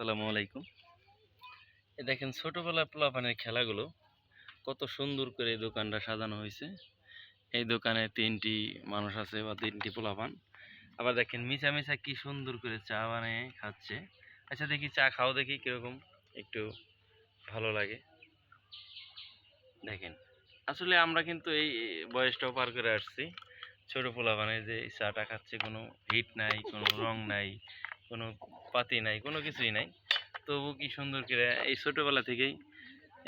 আসসালামু আলাইকুম। দেখেন ছোটবেলার পোলাপানের খেলাগুলো কত সুন্দর করে এই দোকানটা সাজানো হয়েছে। এই দোকানে 3টি মানুষ আছে বা 3টি পোলাপান। আবার দেখেন মিশা মিশা কি সুন্দর করে চা বানিয়ে খাচ্ছে। আচ্ছা দেখি চা খাও দেখি কিরকম, একটু ভালো লাগে। দেখেন আসলে আমরা কিন্তু এই বয়সটাও পার করে আসছি। ছোট পোলাপানে যে এই চাটা খাচ্ছে, কোনো হিট নাই, কোনো রং নাই, কোনো পাতি নাই, কোনো কিছুই নাই। তবু কি সুন্দর করে এই ছোটবেলা থেকেই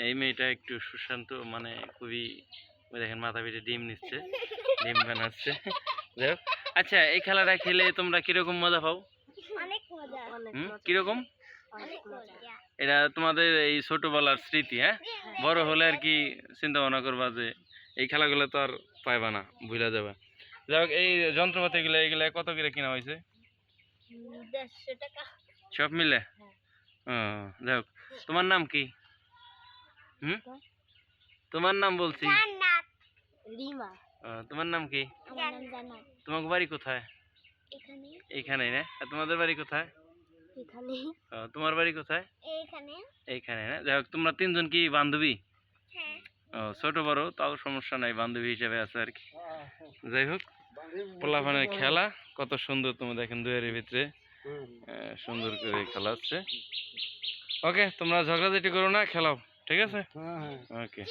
এই মেয়েটা একটু সুশান্ত, মানে খুবই, ওই দেখেন মাথা পিঠে ডিম নিচ্ছে, ডিম বানাচ্ছে। যাই হোক, আচ্ছা এই খেলাটা খেলে তোমরা কিরকম মজা পাও? অনেক মজা। কিরকম? অনেক মজা। এটা তোমাদের এই ছোটবেলার স্মৃতি, হ্যাঁ? বড় হলে আর কি চিন্তা ভাবনা করবা যে এই খেলাগুলো তো আর পাইবা না, ভুলে যাবা। যাই হোক, এই যন্ত্রপাতিগুলো এগুলা কত করে কিনা হয়েছে 150 টাকা। সব মিলে? ও, যাই হোক, তোমার নাম কি? তোমার নাম বলছি। জান্নাত। রিমা। তোমার নাম কি? আমার নাম জান্নাত। তোমার বাড়ি কোথায়? এখানে। এইখানে না? আর তোমাদের বাড়ি কোথায়? এখানে। তোমার বাড়ি কোথায়? এখানে। এইখানে না? যাই হোক, তোমরা 3জন কি বান্ধবী? হ্যাঁ। ছোট বড় তাও সমস্যা নাই, বান্ধবী হিসেবে আছে আর কি। যাই হোক, পোলাপানের খেলা কত সুন্দর, তোমরা দেখেন দুয়ারের ভিতরে সুন্দর করে খেলা হচ্ছে। ওকে, তোমরা ঝগড়াঝাটি করো না, খেলাও, ঠিক আছে? ওকে।